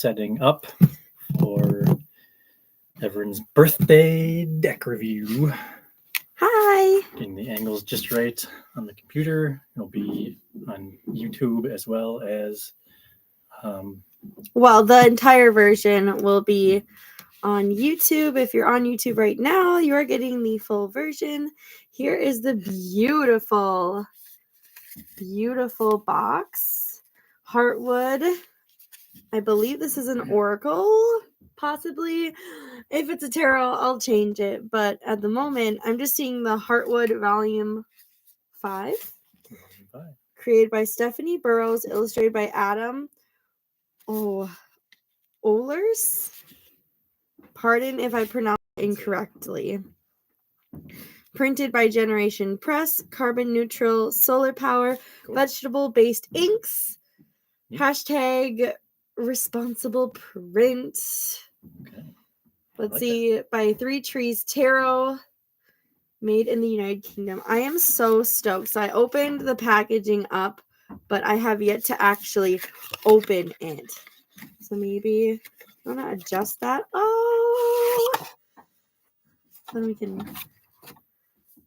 setting up for Everyone's birthday deck review. Hi. Getting the angles just right on the computer. It'll be on YouTube as well as... Well, the entire version will be on YouTube. If you're on YouTube right now, you are getting the full version. Here is the beautiful, beautiful box. Heartwood. I believe this is an oracle, possibly. If it's a tarot, I'll change it. But at the moment, I'm just seeing the Heartwood Volume 5. Created by Stephanie Burrows, illustrated by Adam Ohlers. Pardon if I pronounce it incorrectly. Printed by Generation Press, carbon neutral, solar power, cool. Vegetable-based inks. Hashtag responsible print. Okay. Let's see, by Three Trees Tarot, made in the United Kingdom. I am so stoked. So I opened the packaging up, but I have yet to actually open it. So maybe I'm going to adjust that. Oh! Then we can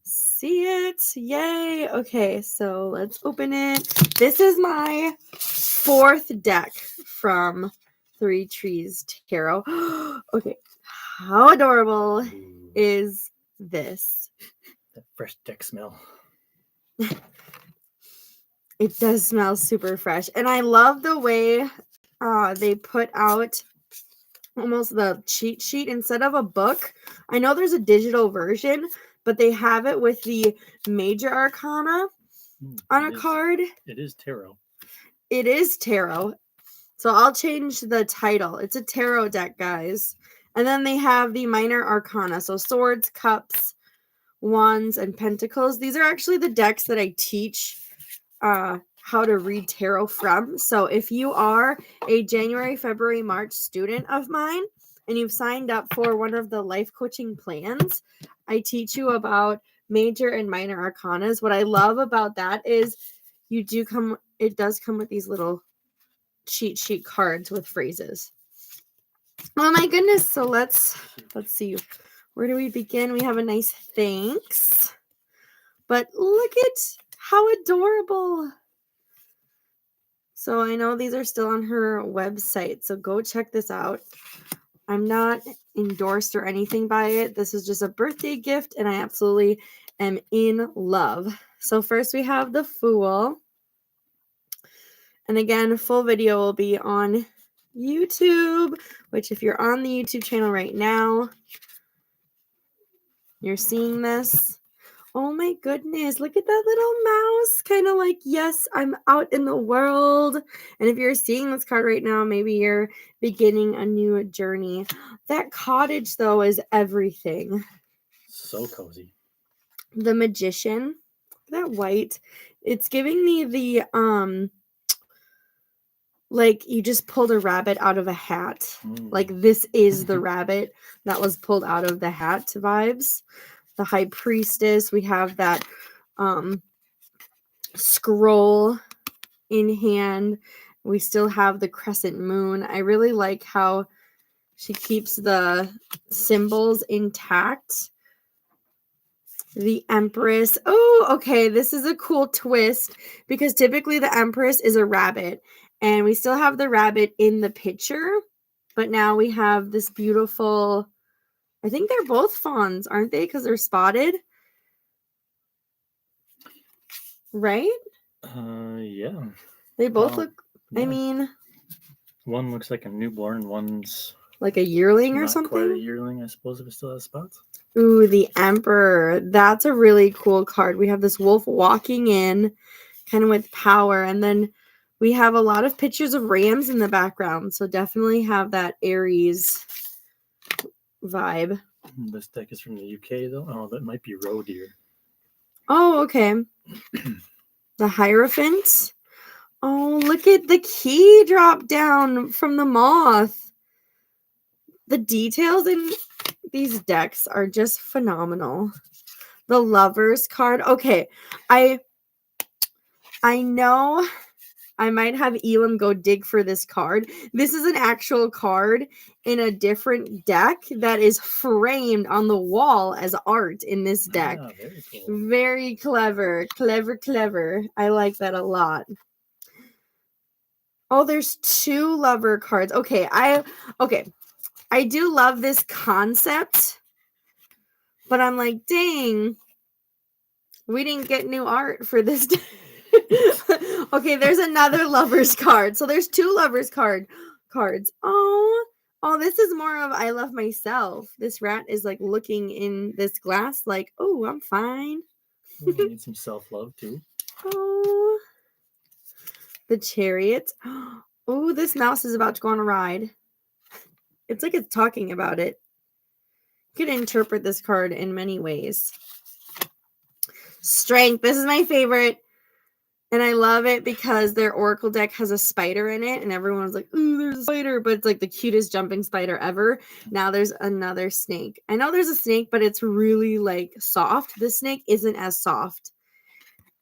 see it. Yay. Okay, so let's open it. This is my 4th deck from Three Trees Tarot. Okay, how adorable is this? That fresh deck smell. It does smell super fresh. And I love the way they put out almost the cheat sheet instead of a book. I know there's a digital version, but they have it with the major arcana on a card. It is tarot. It is tarot. So I'll change the title. It's a tarot deck, guys. And then they have the minor arcana. So swords, cups, wands, and pentacles. These are actually the decks that I teach how to read tarot from. So if you are a January, February, March student of mine and you've signed up for one of the life coaching plans, I teach you about major and minor arcanas. What I love about that is it does come with these little cheat sheet cards with phrases. Oh my goodness. So let's see. Where do we begin? We have a nice thanks. But look at how adorable. So I know these are still on her website, so go check this out. I'm not endorsed or anything by it. This is just a birthday gift, and I absolutely am in love. So first we have the Fool. And again, full video will be on YouTube, which if you're on the YouTube channel right now, you're seeing this. Oh my goodness, look at that little mouse. Kind of like, yes, I'm out in the world. And if you're seeing this card right now, maybe you're beginning a new journey. That cottage, though, is everything. So cozy. The Magician. That white. It's giving me the, like you just pulled a rabbit out of a hat. Like this is the rabbit that was pulled out of the hat vibes. The High Priestess. We have that scroll in hand. We still have the crescent moon. I really like how she keeps the symbols intact. The Empress. Oh, okay. This is a cool twist because typically the Empress is a rabbit. And we still have the rabbit in the picture. But now we have this beautiful... I think they're both fawns, aren't they? Because they're spotted. Right? Yeah. They both look, yeah. I mean... One looks like a newborn, one's... like a yearling or something? Not quite a yearling, I suppose, if it still has spots. Ooh, the Emperor. That's a really cool card. We have this wolf walking in, kind of with power. And then we have a lot of pictures of rams in the background. So definitely have that Aries vibe. This deck is from the UK, though. Oh, that might be roe deer. Oh, okay. The Hierophant. Oh, look at the key drop down from the moth. The details in these decks are just phenomenal. The Lovers card. Okay, I know I might have Elam go dig for this card. This is an actual card in a different deck that is framed on the wall as art in this deck. Ah, very cool. Very clever. Clever. I like that a lot. Oh, there's 2 lover cards. Okay, I do love this concept, but I'm like, dang, we didn't get new art for this. Okay, there's another lover's card. So there's 2 lover's cards. Oh, this is more of I love myself. This rat is like looking in this glass like, oh, I'm fine. You need some self-love too. Oh, the Chariot. Oh, this mouse is about to go on a ride. It's like it's talking about it. You could interpret this card in many ways. Strength. This is my favorite. And I love it because their Oracle deck has a spider in it. And everyone's like, ooh, there's a spider. But it's like the cutest jumping spider ever. Now there's another snake. I know there's a snake, but it's really like soft. This snake isn't as soft.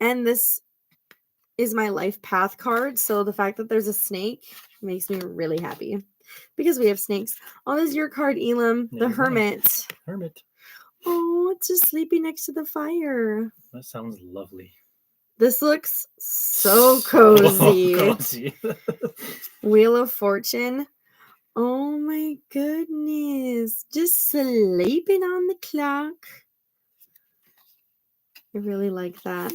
And this is my life path card. So the fact that there's a snake makes me really happy. Because we have snakes. Oh, this is your card, Elam. The Hermit. Hermit. Oh, it's just sleeping next to the fire. That sounds lovely. This looks so cozy. Cozy. Wheel of Fortune. Oh my goodness. Just sleeping on the clock. I really like that.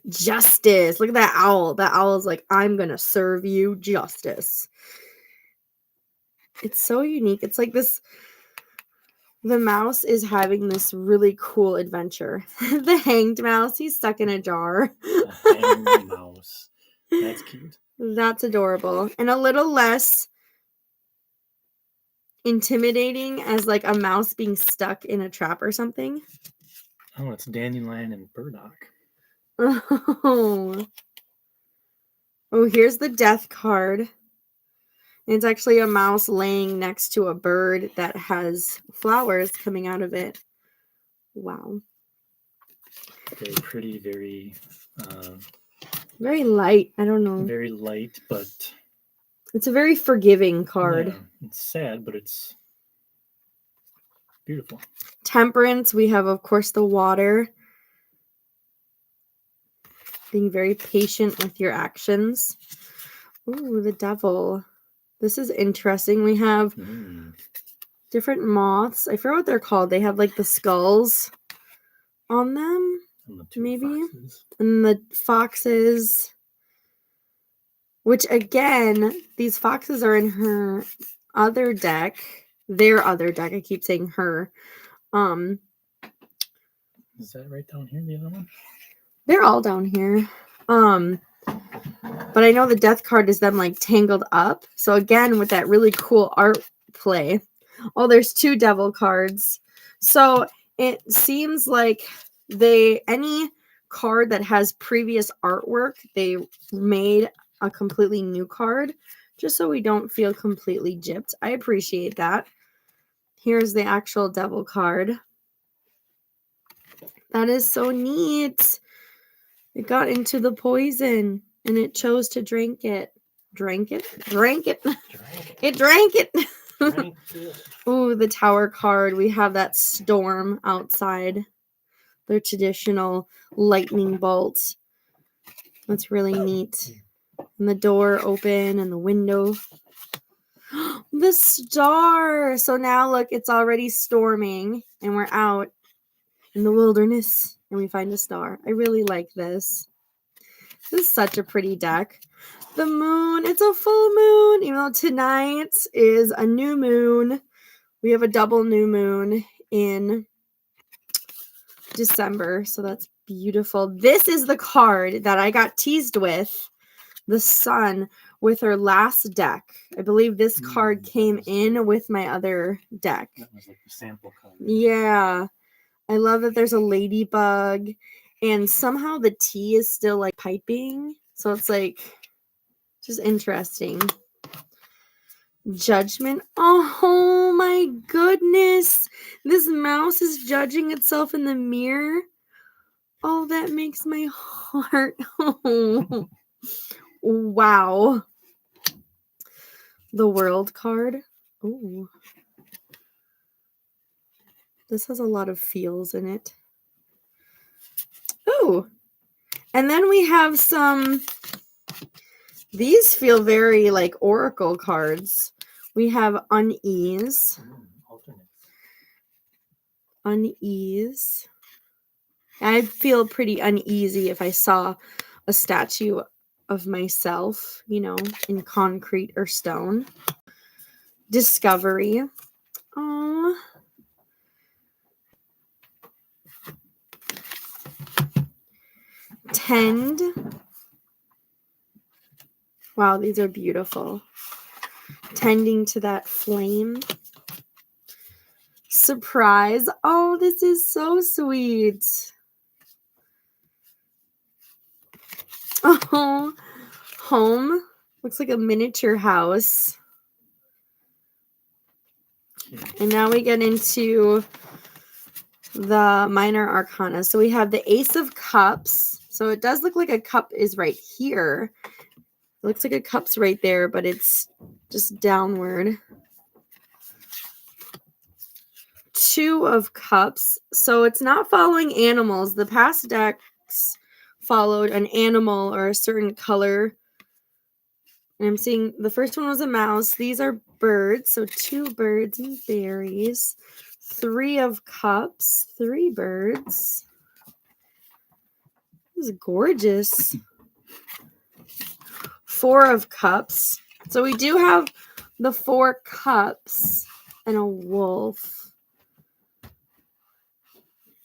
Justice. Look at that owl. That owl is like, I'm going to serve you justice. It's so unique. It's like this. The mouse is having this really cool adventure. The hanged mouse, he's stuck in a jar. The hanged mouse. That's cute. That's adorable. And a little less intimidating as like a mouse being stuck in a trap or something. Oh, it's Dandelion and Burdock. Oh, here's the death card. It's actually a mouse laying next to a bird that has flowers coming out of it. Wow. Very pretty, very light. I don't know. Very light, but it's a very forgiving card. Yeah, it's sad, but it's beautiful. Temperance. We have, of course, the water. Being very patient with your actions. Ooh, the devil. This is interesting. We have different moths. I forget what they're called. They have like the skulls on them. And the 2 maybe. foxes. And the foxes. Which again, these foxes are in her other deck. Their other deck. I keep saying her. Is that right down here, the other one? They're all down here. But I know the death card is them like tangled up. So again, with that really cool art play. Oh, there's 2 devil cards. So it seems like any card that has previous artwork, they made a completely new card just so we don't feel completely gypped. I appreciate that. Here's the actual devil card. That is so neat. It got into the poison and it chose to drink it. Drank it. It drank it. Ooh, the tower card. We have that storm outside. Their traditional lightning bolt. That's really neat. And the door open and the window. The star. So now look, it's already storming and we're out in the wilderness and we find a star. I really like this. This is such a pretty deck. The moon, it's a full moon. Even though tonight is a new moon. We have a double new moon in December. So that's beautiful. This is the card that I got teased with. The sun with her last deck. I believe this card came in with my other deck. That was like the sample card. Yeah. I love that there's a ladybug and somehow the tea is still like piping. So it's like just interesting. Judgment. Oh my goodness. This mouse is judging itself in the mirror. Oh, that makes my heart. Oh. Wow. The World card. Ooh. This has a lot of feels in it. Ooh. And then we have some, these feel very like oracle cards. We have Unease. Alternates. Unease. I'd feel pretty uneasy if I saw a statue of myself, you know, in concrete or stone. Discovery. Oh. Tend. Wow, these are beautiful. Tending to that flame. Surprise. Oh, this is so sweet. Oh, home. Looks like a miniature house. And now we get into the minor arcana. So we have the Ace of Cups. So it does look like a cup is right here. It looks like a cup's right there, but it's just downward. Two of Cups. So it's not following animals. The past decks followed an animal or a certain color. And I'm seeing the first one was a mouse. These are birds. So 2 birds and berries. 3 of Cups. 3 birds. This is gorgeous. 4 of Cups. So we do have the 4 cups and a wolf.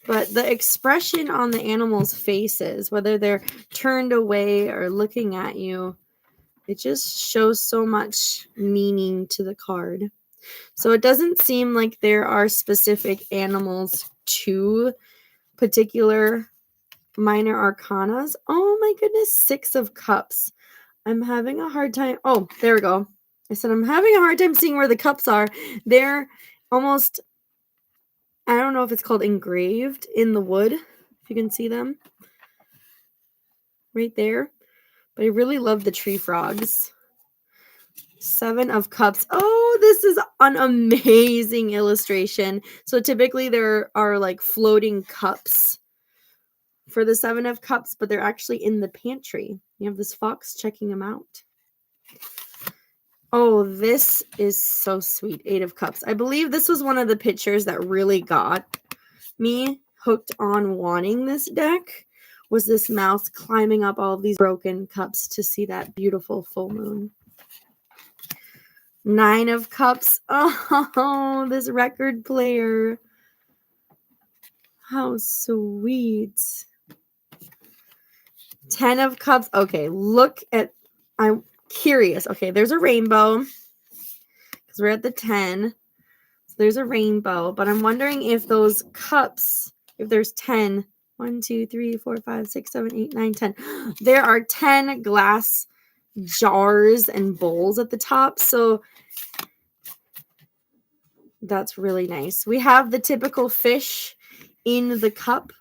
But the expression on the animals' faces, whether they're turned away or looking at you, it just shows so much meaning to the card. So it doesn't seem like there are specific animals to particular minor arcanas. Oh my goodness, 6 of Cups. I'm having a hard time. Oh, there we go. I said I'm having a hard time seeing where the cups are. They're almost, I don't know if it's called engraved in the wood, if you can see them. Right there. But I really love the tree frogs. 7 of Cups. Oh, this is an amazing illustration. So typically there are like floating cups for the 7 of Cups, but they're actually in the pantry. You have this fox checking them out. Oh, this is so sweet. 8 of Cups. I believe this was one of the pictures that really got me hooked on wanting this deck, was this mouse climbing up all of these broken cups to see that beautiful full moon. 9 of Cups. Oh, this record player. How sweet. 10 of Cups. Okay, look at, I'm curious. Okay, there's a rainbow because we're at the 10. So there's a rainbow, but I'm wondering if those cups, if there's 10, 1, 2, 3, 4, 5, 6, 7, 8, 9, 10. There are 10 glass jars and bowls at the top. So that's really nice. We have the typical fish in the cup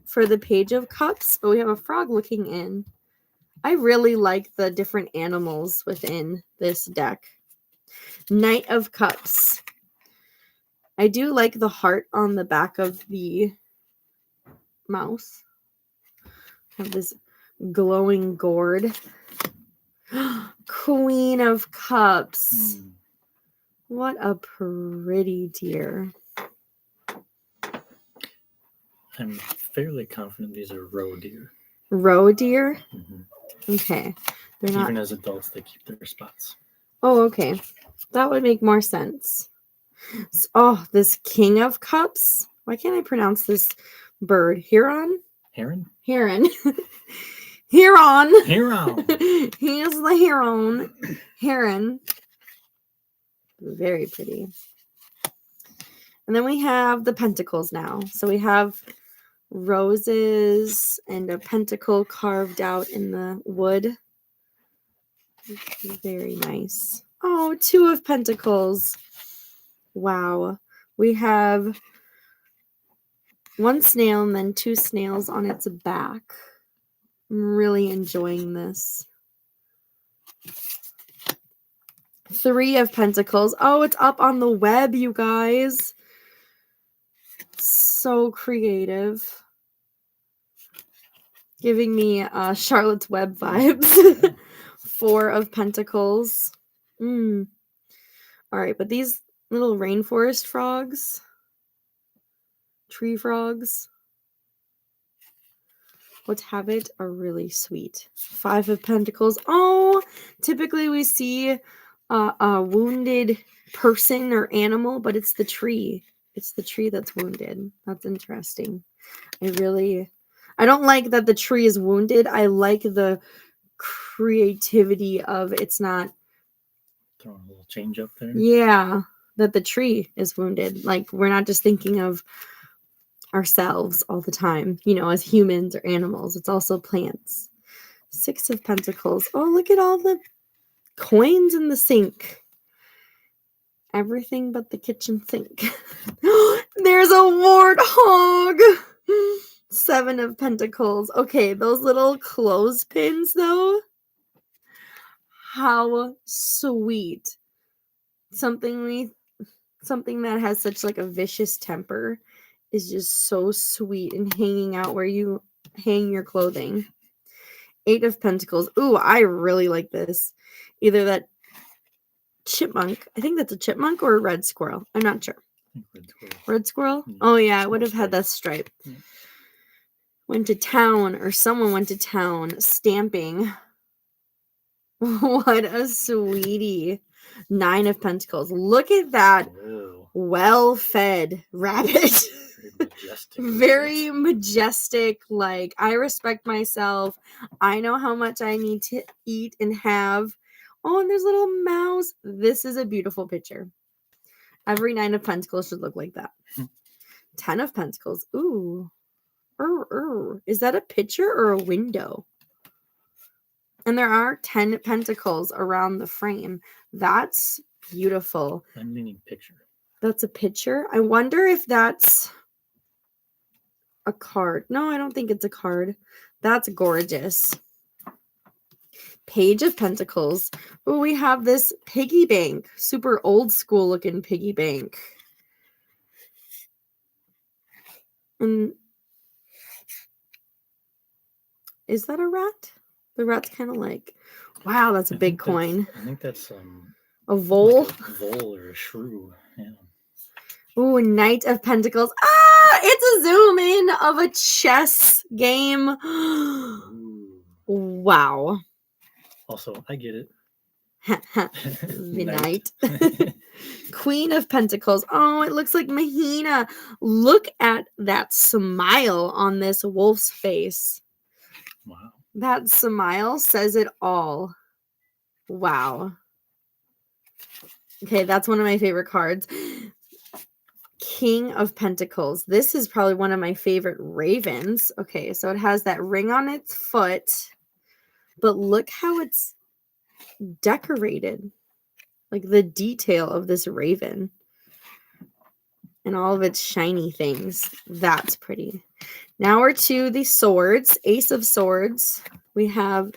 for the Page of Cups, but we have a frog looking in. I really like the different animals within this deck. Knight of Cups. I do like the heart on the back of the mouse. Have this glowing gourd. Queen of Cups. What a pretty deer. I'm fairly confident these are roe deer. Roe deer? Mm-hmm. Okay. They're not. Even as adults, they keep their spots. Oh, okay. That would make more sense. Oh, this King of Cups. Why can't I pronounce this bird? Heron? Heron? Heron. Heron. Heron. He is the heron. Heron. Very pretty. And then we have the pentacles now. So we have roses and a pentacle carved out in the wood. Very nice. Oh, 2 of Pentacles. Wow. We have 1 snail and then 2 snails on its back. I'm really enjoying this. Three of Pentacles. Oh, it's up on the web, you guys. So creative. Giving me Charlotte's Web vibes. Four of Pentacles. All right, but these little rainforest frogs, tree frogs, let's have it, are really sweet. Five of Pentacles. Oh, typically we see a wounded person or animal, but it's the tree. It's the tree that's wounded. That's interesting. I don't like that the tree is wounded. I like the creativity of it's not. Throwing a little change up there. Yeah, that the tree is wounded. Like, we're not just thinking of ourselves all the time, as humans or animals. It's also plants. Six of Pentacles. Oh, look at all the coins in the sink. Everything but the kitchen sink. There's a warthog. Seven of Pentacles. Okay, those little clothespins, though. How sweet. Something that has such like a vicious temper is just so sweet and hanging out where you hang your clothing. Eight of Pentacles. Ooh, I really like this. Either that chipmunk. I think that's a chipmunk or a red squirrel. I'm not sure. Red squirrel. Red squirrel? Yeah, Oh, yeah, I would have stripe. had that stripe. Yeah. Went to town, or someone went to town stamping. What a sweetie. Nine of Pentacles. Look at that well-fed rabbit. Very majestic. Like, I respect myself. I know how much I need to eat and have. Oh, and there's a little mouse. This is a beautiful picture. Every Nine of Pentacles should look like that. 10 of Pentacles. Ooh. Is that a picture or a window? And there are 10 pentacles around the frame. That's beautiful. I'm meaning picture. That's a picture. I wonder if that's a card. No, I don't think it's a card. That's gorgeous. Page of Pentacles. Oh, we have this piggy bank. Super old school looking piggy bank. And is that a rat? The rat's kind of like, wow, that's a big coin. I think that's a vole. Like a vole or a shrew. Yeah. Ooh, Knight of Pentacles. Ah, it's a zoom in of a chess game. Wow. Also, I get it. The Knight. Queen of Pentacles. Oh, it looks like Mahina. Look at that smile on this wolf's face. Wow. That smile says it all. Wow. Okay, that's one of my favorite cards. King of Pentacles. This is probably one of my favorite ravens. Okay, so it has that ring on its foot, but look how it's decorated. Like the detail of this raven and all of its shiny things. That's pretty. Now we're to the swords. Ace of Swords. We have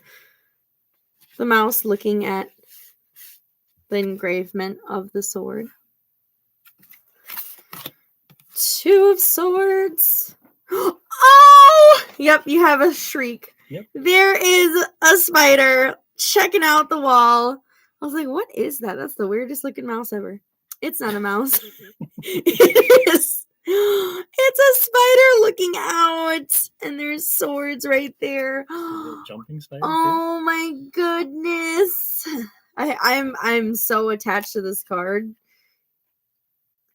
the mouse looking at the engravement of the sword. Two of Swords. Oh! Yep, you have a shriek. Yep. There is a spider checking out the wall. I was like, what is that? That's the weirdest looking mouse ever. It's not a mouse. It is. It's a spider looking out. And there's swords right there. Jumping spider. Oh my goodness. I'm so attached to this card.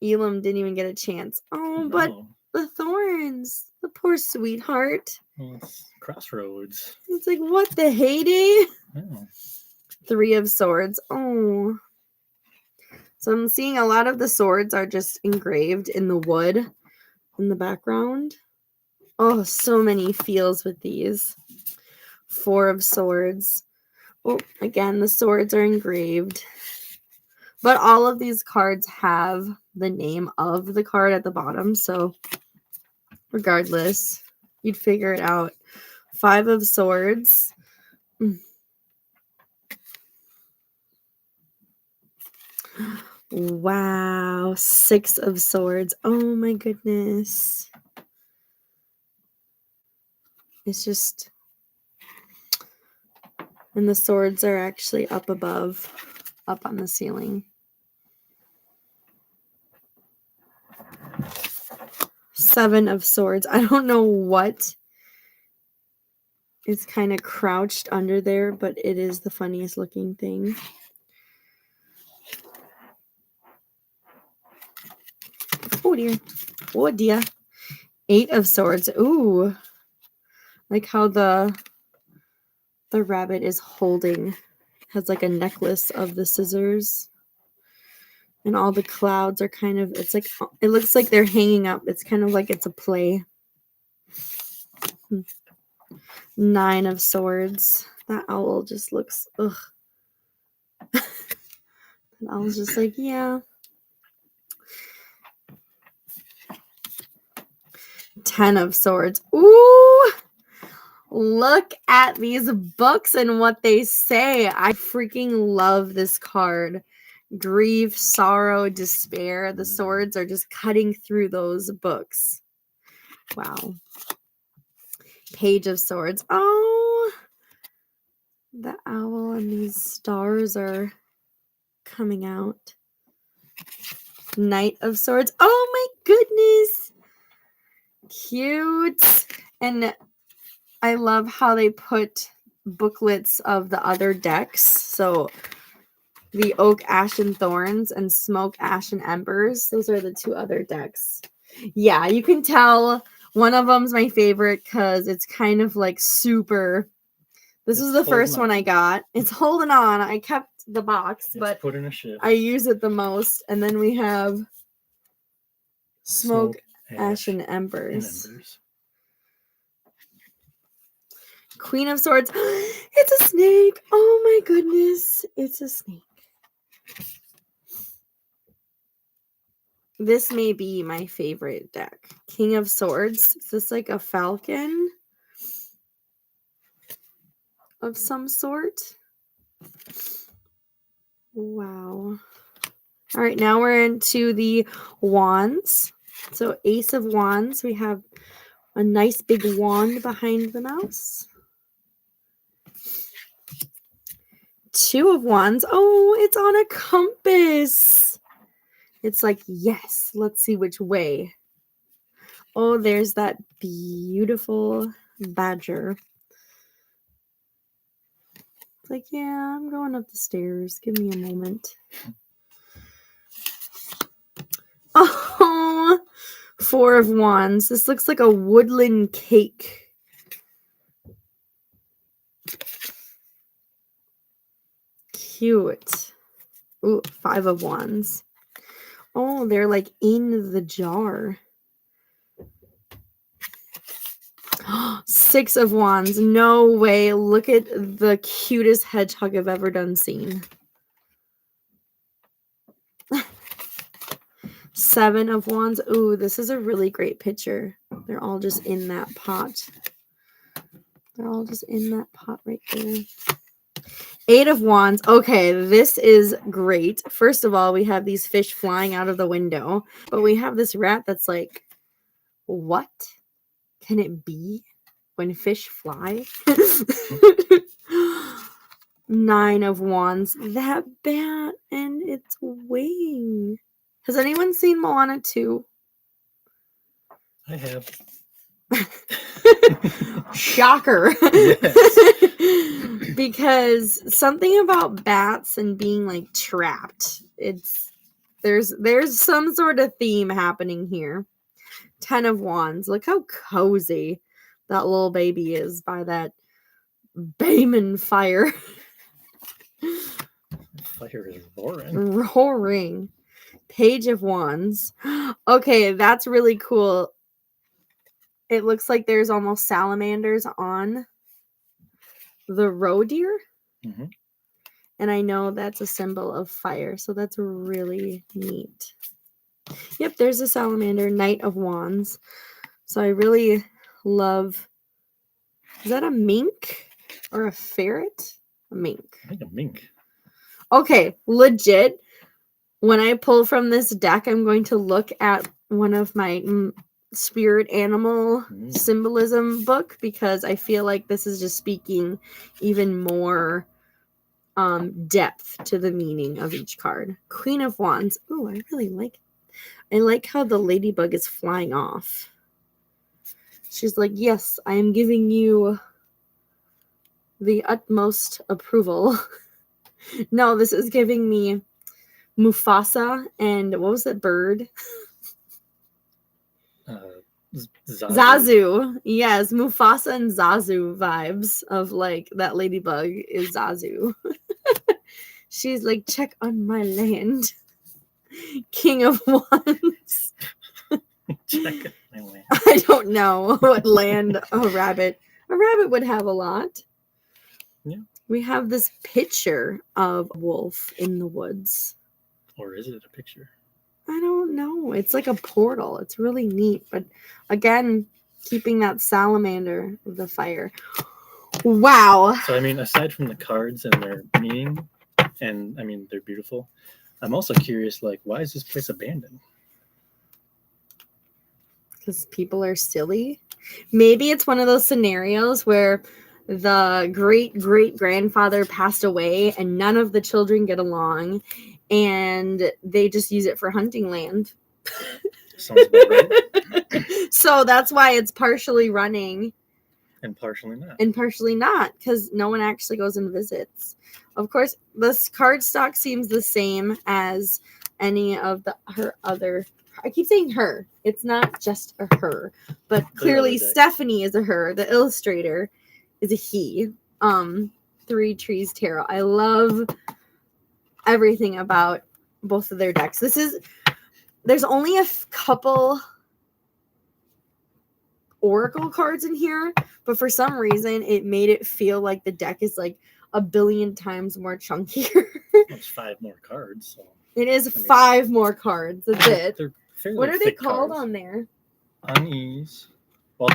Elam didn't even get a chance. Oh, but the thorns. The poor sweetheart. Well, it's crossroads. It's like, what the heyday? Oh. Three of Swords. Oh. So I'm seeing a lot of the swords are just engraved in the wood in the background. Oh, so many feels with these. Four of Swords. Oh, again, the swords are engraved. But all of these cards have the name of the card at the bottom. So regardless, you'd figure it out. Five of Swords. Wow, 6 of Swords. Oh my goodness. It's just, and the swords are actually up above, up on the ceiling. 7 of Swords. I don't know what is kind of crouched under there, but it is the funniest looking thing. Oh dear. Oh dear. 8 of Swords. Ooh. Like how the rabbit is holding, has like a necklace of the scissors. And all the clouds are kind of, it's like, it looks like they're hanging up. It's kind of like it's a play. 9 of Swords. That owl just looks, ugh. That owl's just like, yeah. 10 of Swords. Ooh! Look at these books and what they say. I freaking love this card. Grief, sorrow, despair. The swords are just cutting through those books. Wow. Page of Swords. Oh, the owl and these stars are coming out. Knight of Swords. Oh my goodness. Cute. And I love how they put booklets of the other decks. So the Oak, Ash, and Thorns and Smoke, Ash, and Embers. Those are the 2 other decks. Yeah, you can tell one of them's my favorite because it's kind of like super. This was the first one I got. It's holding on. I kept the box, but put in a shift. I use it the most. And then we have Smoke, Ash, and Embers. Queen of Swords. It's a snake. Oh my goodness. It's a snake. This may be my favorite deck. King of Swords. Is this like a falcon of some sort? Wow. All right, now we're into the wands. So Ace of Wands. We have a nice big wand behind the mouse. 2 of Wands. Oh, it's on a compass. It's like, yes, let's see which way. Oh, there's that beautiful badger. It's like, yeah, I'm going up the stairs. Give me a moment. Oh, 4 of Wands. This looks like a woodland cake. Cute. Ooh, 5 of Wands. Oh, they're like in the jar. 6 of Wands. No way. Look at the cutest hedgehog I've ever done seen. 7 of Wands. Ooh, this is a really great picture. They're all just in that pot. They're all just in that pot right there. 8 of Wands. Okay, this is great. First of all, we have these fish flying out of the window, but we have this rat that's like, what can it be when fish fly? 9 of Wands. That bat and its wing. Has anyone seen Moana 2? I have. Shocker. Yes. Because something about bats and being like trapped. There's some sort of theme happening here. 10 of Wands. Look how cozy that little baby is by that Bayman fire. Fire is roaring. Roaring. Page of Wands. Okay, that's really cool. It looks like there's almost salamanders on the roe deer. Mm-hmm. And I know that's a symbol of fire, so that's really neat. Yep, there's a salamander, Knight of Wands. So I really love... Is that a mink or a ferret? A mink. I think a mink. Okay, legit. When I pull from this deck, I'm going to look at one of my spirit animal symbolism book because I feel like this is just speaking even more depth to the meaning of each card. Queen of Wands. Oh, I really like it. I like how the ladybug is flying off. She's like, yes, I am giving you the utmost approval. No, this is giving me Mufasa and what was that bird? Zazu. Yes, Mufasa and Zazu vibes of like that ladybug is Zazu. She's like, check on my land. King of Wands. Check it my land. I don't know what land a rabbit would have a lot. Yeah. We have this picture of a wolf in the woods. Or is it a picture? I don't know. It's like a portal. It's really neat. But again, keeping that salamander of the fire. Wow. So, I mean, aside from the cards and their meaning, and I mean, they're beautiful, I'm also curious, like, why is this place abandoned? Because people are silly. Maybe it's one of those scenarios where the great-great-grandfather passed away and none of the children get along and they just use it for hunting land. Sounds about right. So that's why it's partially running. And partially not. And partially not, because no one actually goes and visits. Of course, this card stock seems the same as any of her other. I keep saying her. It's not just a her, but clearly Stephanie is a her. The illustrator is a he. Three Trees Tarot. I love everything about both of their decks. There's only a couple oracle cards in here, but for some reason it made it feel like the deck is like a billion times more chunkier. It's 5 more cards. So. It is 5 more cards. That's it. What are they called cards. On there? Unease. Well,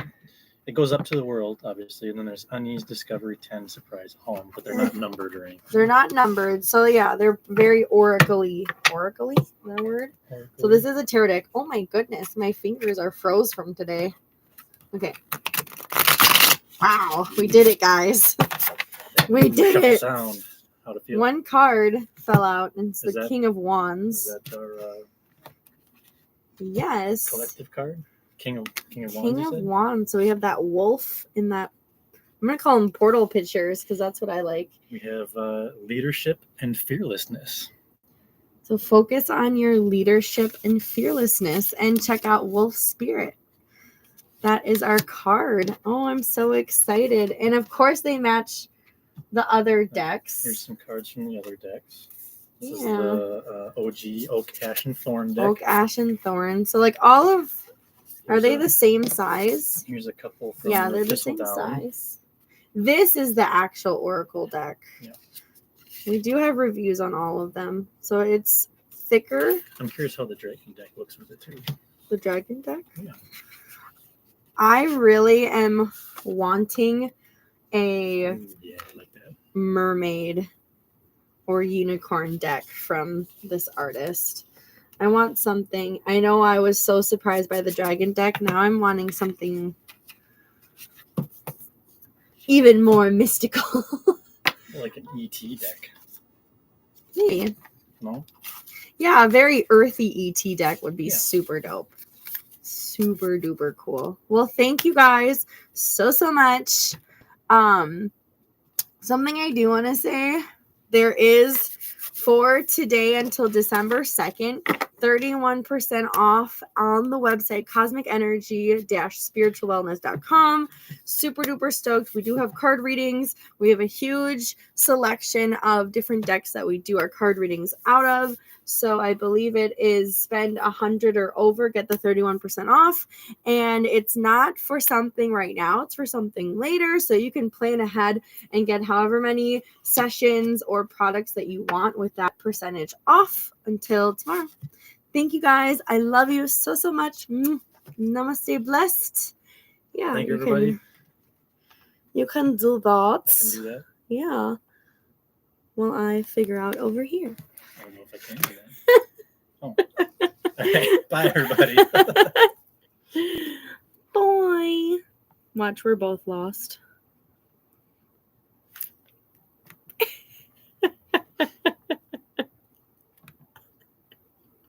it goes up to the world, obviously, and then there's Unease, Discovery, 10, Surprise, Home, but they're not numbered or anything. They're not numbered. So yeah, they're very oracle-y. Oracle-y? Is that a word? Oracle-y. So this is a tarot deck. Oh my goodness, my fingers are froze from today. Okay. Wow, we did it, guys. We did it. Sound. How to feel. One card fell out, and it's the King of Wands. Is that our yes collective card? King of Wands. King of Wands. So we have that wolf in that. I'm gonna call them portal pictures because that's what I like. We have leadership and fearlessness. So focus on your leadership and fearlessness, and check out Wolf Spirit. That is our card. Oh, I'm so excited. And of course they match the other decks. Here's some cards from the other decks. This is Yeah. the OG Oak, Ash, and Thorn deck. Oak, Ash, and Thorn. So like all of, are they the same size? Here's a couple from Yeah, they're the same size. This is the actual Oracle deck. Yeah. We do have reviews on all of them. So it's thicker. I'm curious how the Dragon deck looks with it too. The Dragon deck? Yeah. I really am wanting a I like that. mermaid or unicorn deck from this artist. I want something. I know I was so surprised by the Dragon deck. Now I'm wanting something even more mystical. Like an ET deck. Maybe. No? Yeah, a very earthy ET deck would be super dope. Super duper cool. Well, thank you guys so much. Something I do want to say, there is for today until December 2nd, 31% off on the website cosmicenergy-spiritualwellness.com. Super duper stoked. We do have card readings. We have a huge selection of different decks that we do our card readings out of. So I believe it is spend 100 or over, get the 31% off. And it's not for something right now. It's for something later. So you can plan ahead and get however many sessions or products that you want with that percentage off until tomorrow. Thank you guys. I love you so much. Namaste, blessed. Yeah. Thank you, everybody. You can do that. I can do that. Yeah. Well, I figure out over here. I don't know if I can do that. right. Bye, everybody. Bye. Watch, we're both lost.